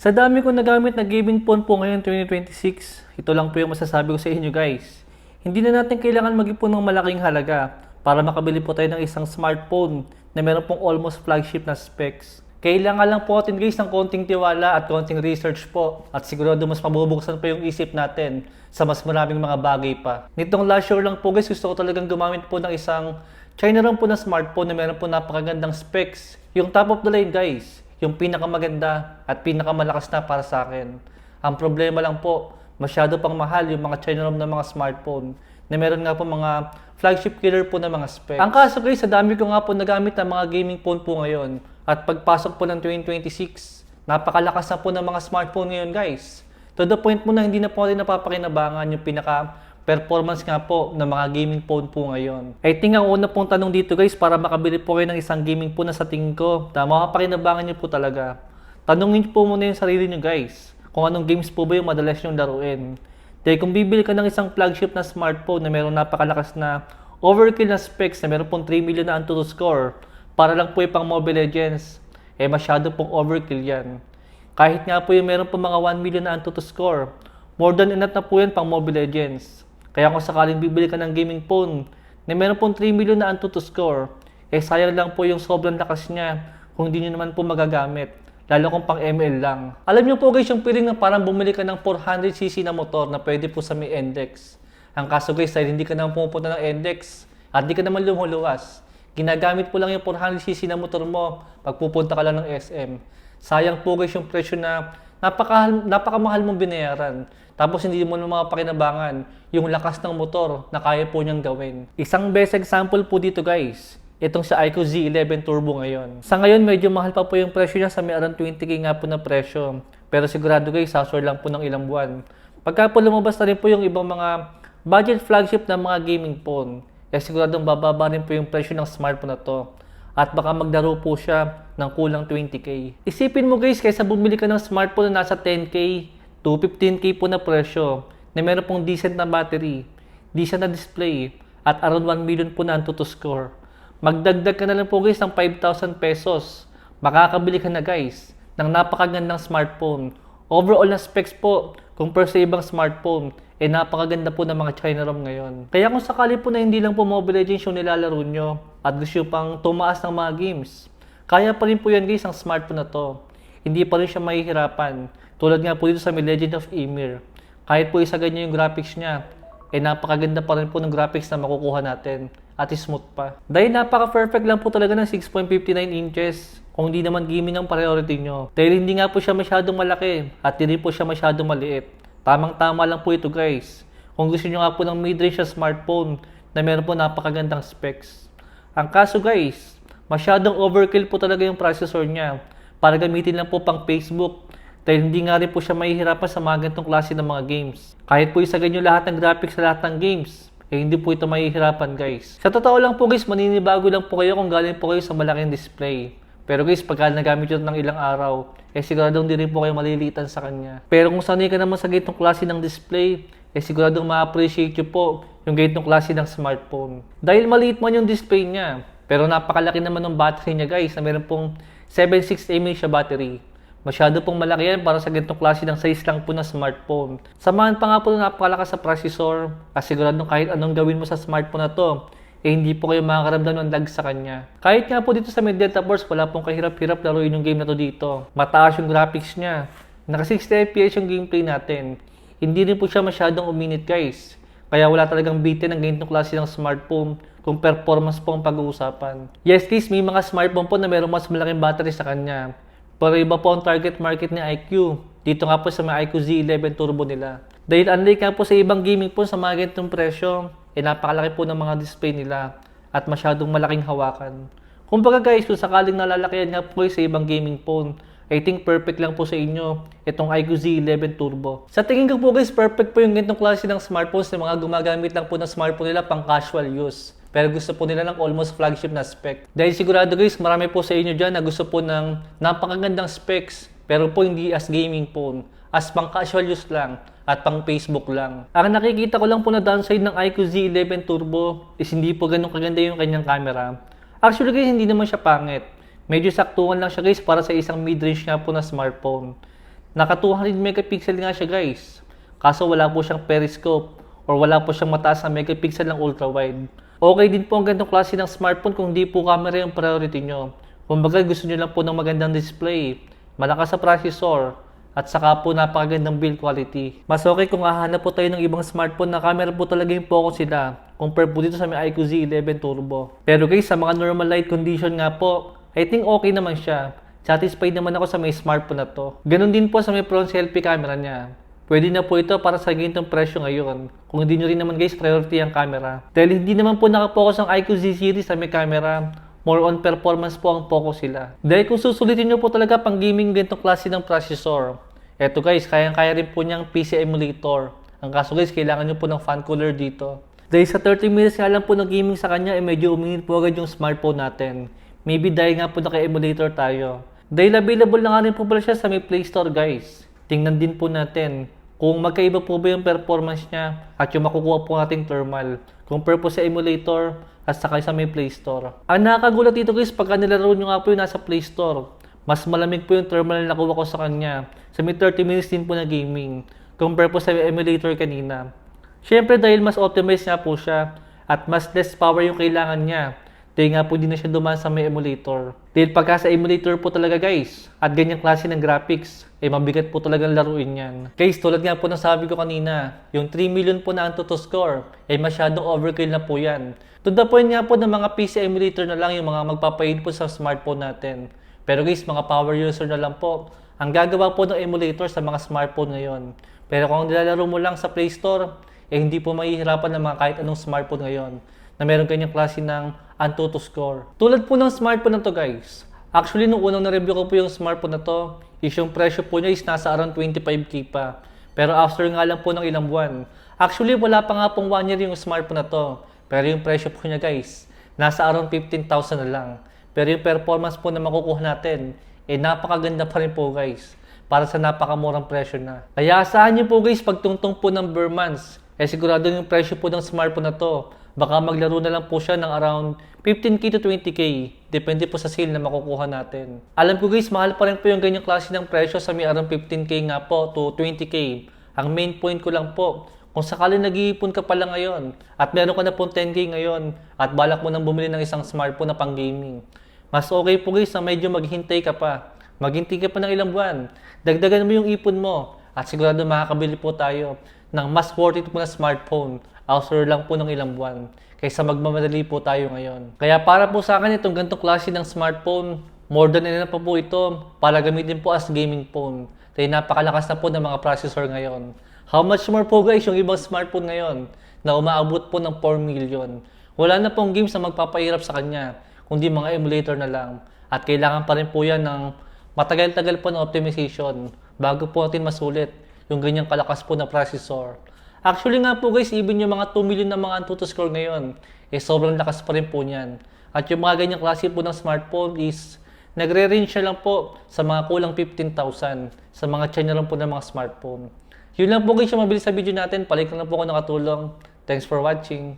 Sa dami kong nagamit na gaming phone po ngayon 2026, ito lang po yung masasabi ko sa inyo guys. Hindi na natin kailangan mag-ipon ng malaking halaga para makabili po tayo ng isang smartphone na meron pong almost flagship na specs. Kailangan lang po natin guys ng konting tiwala at konting research po at sigurado mas mabubuksan pa yung isip natin sa mas maraming mga bagay pa. Nitong last year lang po guys, gusto ko talagang gumamit po ng isang China ROM po na smartphone na meron po napakagandang specs. Yung top of the line guys, yung pinakamaganda at pinakamalakas na para sa akin. Ang problema lang po, masyado pang mahal yung mga China ROM na mga smartphone na meron nga po mga flagship killer po na mga specs. Ang kaso guys, sa dami ko nga po nagamit ng mga gaming phone po ngayon at pagpasok po ng 2026, napakalakas na po ng mga smartphone ngayon guys. To the point mo na hindi na po natin napapakinabangan yung performance nga po ng mga gaming phone po ngayon. I think ang una pong tanong dito guys, para makabili po kayo ng isang gaming phone na sa tingin ko, makapakinabangan nyo po talaga. Tanungin nyo po muna yung sarili nyo guys, kung anong games po ba yung madalas nyo laruin. Dahil kung bibili ka ng isang flagship na smartphone na mayroong napakalakas na overkill na specs na mayroon pong 3 million na Antutu score, para lang po yung pang Mobile Legends, masyado pong overkill yan. Kahit nga po yung mayroon pong mga 1 million na Antutu score, more than enough na po yan pang Mobile Legends. Kaya kung sakaling bibili ka ng gaming phone na meron pong 3 million na Antutu score, sayang lang po yung sobrang lakas niya kung hindi nyo naman po magagamit. Lalo kung pang ML lang. Alam nyo po guys yung feeling na parang bumili ka ng 400cc na motor na pwede po sa may NDEX. Ang kaso guys, dahil hindi ka naman pumupunta ng NDEX at di ka naman lumuluwas, ginagamit po lang yung 400cc na motor mo pag pupunta ka lang ng SM. Sayang po guys yung presyo na napakamahal mong binayaran. Tapos hindi mo naman mapakinabangan yung lakas ng motor na kaya po niyang gawin. Isang best example po dito guys, itong sa iQOO Z11 Turbo ngayon. Sa ngayon medyo mahal pa po yung presyo niya, sa may around 20k nga po na presyo. Pero sigurado guys, sasor lang po ng ilang buwan. Pagka po lumabas na rin po yung ibang mga budget flagship na mga gaming phone, siguradong bababa rin po yung presyo ng smartphone na to. At baka magdaro po siya ng kulang 20k. Isipin mo guys, kaysa bumili ka ng smartphone na nasa 10k to 15k po na presyo, na meron pong decent na battery, decent na display, at around 1 million po na Antutu score. Magdagdag ka na lang po guys ng 5,000 pesos. Makakabili ka na guys ng napakagandang smartphone. Overall na specs po, compare sa ibang smartphone, napakaganda po ng mga China ROM ngayon. Kaya kung sakali po na hindi lang po Mobile Legends yung nilalaro nyo, at gusto pang tumaas ng mga games, kaya pa rin po yan guys ang smartphone na to. Hindi pa rin siya mahihirapan. Tulad nga po dito sa Legend of Ymir. Kahit po isa ganyan yung graphics niya, napakaganda pa rin po ng graphics na makukuha natin. At smooth pa. Dahil napaka-perfect lang po talaga ng 6.59 inches. Kung hindi naman gaming ang priority nyo. Dahil hindi nga po siya masyadong malaki at hindi po siya masyadong maliit. Tamang-tama lang po ito guys. Kung gusto nyo nga po ng mid-range na smartphone na meron po napakagandang specs. Ang kaso guys, masyadong overkill po talaga yung processor niya para gamitin lang po pang Facebook. Dahil hindi nga rin po siya mahihirapan sa mga ganitong klase ng mga games. Kahit po isagay nyo lahat ng graphics sa lahat ng games, hindi po ito mahihirapan guys. Sa totoo lang po guys, maninibago lang po kayo kung galing po kayo sa malaking display. Pero guys, pagka nagamit nyo ng ilang araw, siguradong di rin po kayo malilitan sa kanya. Pero kung sanay ka naman sa ganitong klase ng display, siguradong ma-appreciate nyo po yung ganitong klase ng smartphone. Dahil maliit man yung display niya, pero napakalaki naman ng battery niya guys, na meron pong 7.6 mAh siya battery. Masyado pong malaki yan para sa ganitong klase ng size lang po na smartphone. Samahan pa nga po na napakalakas sa processor, kasi siguradong kahit anong gawin mo sa smartphone na to, hindi po kayo makakaramdam ng lag sa kanya. Kahit nga po dito sa Delta Force, wala pong kahirap-hirap laruin yung game na to dito. Mataas yung graphics niya. Naka 60 FPS yung gameplay natin. Hindi rin po siya masyadong uminit guys. Kaya wala talagang bitin ng ganitong klase ng smartphone kung performance po ang pag-uusapan. Yes guys, may mga smartphone po na mayroong mas malaking battery sa kanya. Pero iba po ang target market ni iQOO. Dito nga po sa may iQOO Z11 Turbo nila. Dahil unlike nga po sa ibang gaming phone sa mga ganitong presyo, napakalaki po ng mga display nila at masyadong malaking hawakan. Kumbaga guys, kung sakaling nalalakayan nga po sa ibang gaming phone, I think perfect lang po sa inyo itong iQOO Z11 Turbo. Sa tingin ko po guys, perfect po yung ganitong klase ng smartphones na mga gumagamit lang po ng smartphone nila pang casual use. Pero gusto po nila ng almost flagship na spec. Dahil sigurado guys, marami po sa inyo dyan na gusto po ng napakagandang specs, pero po hindi as gaming phone, as pang casual use lang at pang Facebook lang. Ang nakikita ko lang po na downside ng iQOO Z11 Turbo is hindi po ganun kaganda yung kanyang camera. Actually guys, hindi naman siya pangit. Medyo saktuhan lang siya guys para sa isang mid-range nga po na smartphone. Naka 200 megapixel nga siya guys. Kaso wala po siyang periscope or wala po siyang mataas na megapixel ng ultra-wide. Okay din po ang ganitong klase ng smartphone kung di po camera yung priority nyo. Kumbaga gusto nyo lang po ng magandang display, malakas sa processor, at saka po napakagandang build quality. Mas okay kung hahanap po tayo ng ibang smartphone na camera po talaga yung focus sila compare po dito sa may iQOO Z11 Turbo. Pero guys, sa mga normal light condition nga po, I think okay naman siya. Satisfied naman ako sa may smartphone na to. Ganon din po sa may front selfie camera niya. Pwede na po ito para sa ganitong presyo ngayon. Kung hindi nyo rin naman guys priority ang camera. Dahil hindi naman po nakapokus ang iQOO Z series sa may camera. More on performance po ang focus sila. Dahil kung susulitin nyo po talaga pang gaming ganitong klase ng processor. Eto guys, kayang-kaya rin po niyang PC emulator. Ang kaso guys, kailangan nyo po ng fan cooler dito. Dahil sa 30 minutes nga lang po ng gaming sa kanya, medyo umingin po agad yung smartphone natin. Maybe dahil nga po naka-emulator tayo. Dahil available na nga rin po pala siya sa may Play Store guys. Tingnan din po natin kung magkaiba po ba yung performance niya at yung makukuha po nating thermal. Compare po sa emulator at saka sa may Play Store. Ang nakakagulat dito guys, pagka nilaro nyo nga po yung nasa Play Store, mas malamig po yung thermal na nakuha ko sa kanya. Sa may 30 minutes din po na gaming. Compare po sa emulator kanina. Siyempre dahil mas optimized nga po siya at mas less power yung kailangan niya. Dahil nga po din na siya dumaan sa may emulator. Dahil pagka sa emulator po talaga guys, at ganyang klase ng graphics, mabigat po talagang laruin yan. Guys, tulad nga po ng sabi ko kanina, yung 3 million po na Antutu score, masyadong overkill na po yan. To the point nga po ng mga PC emulator na lang yung mga magpapain po sa smartphone natin. Pero guys, mga power user na lang po ang gagawa po ng emulator sa mga smartphone ngayon. Pero kung nilalaro mo lang sa Play Store, hindi po mahihirapan ng mga kahit anong smartphone ngayon na meron kanyang klase ng Antutu score. Tulad po ng smartphone na to guys. Actually, nung unang na-review ko po yung smartphone na to, yung presyo po niya is nasa around 25k pa. Pero after nga lang po ng ilang buwan. Actually, wala pa nga pong 1 year yung smartphone na to. Pero yung presyo po niya guys, nasa around 15,000 na lang. Pero yung performance po na makukuha natin, napakaganda pa rin po guys. Para sa napakamurang presyo na. Kaya asahan niyo po guys, pagtungtong po ng bare months, sigurado yung presyo po ng smartphone na to, baka maglaro na lang po siya ng around 15k to 20k. Depende po sa sale na makukuha natin. Alam ko guys, mahal pa rin po yung ganyang klase ng presyo sa may around 15k nga po to 20k. Ang main point ko lang po, kung sakali nag-iipon ka pala ngayon at meron ka na po 10k ngayon at balak mo nang bumili ng isang smartphone na pang gaming, mas okay po guys na medyo maghintay ka pa. Maghintay ka pa ng ilang buwan. Dagdagan mo yung ipon mo at sigurado makakabili po tayo ng mas worth it po na smartphone after lang po ng ilang buwan kaysa magmamadali po tayo ngayon. Kaya para po sa akin itong ganitong klase ng smartphone, more than enough pa po ito para gamitin po as gaming phone. Dahil napakalakas na po ng mga processor ngayon. How much more po guys yung ibang smartphone ngayon na umaabot po ng 4 million. Wala na pong games na magpapahirap sa kanya, kundi mga emulator na lang. At kailangan pa rin po yan ng matagal-tagal po ng optimization bago po natin masulit yung ganyang kalakas po na processor. Actually nga po guys, even yung mga 2 million na mga Antutu score ngayon, sobrang lakas pa rin po niyan. At yung mga ganyang klase po ng smartphone is nagre-range siya lang po sa mga kulang 15,000 sa mga channel lang po ng mga smartphone. Yun lang po guys yung mabilis sa video natin. Palik lang po ako nakatulong. Thanks for watching.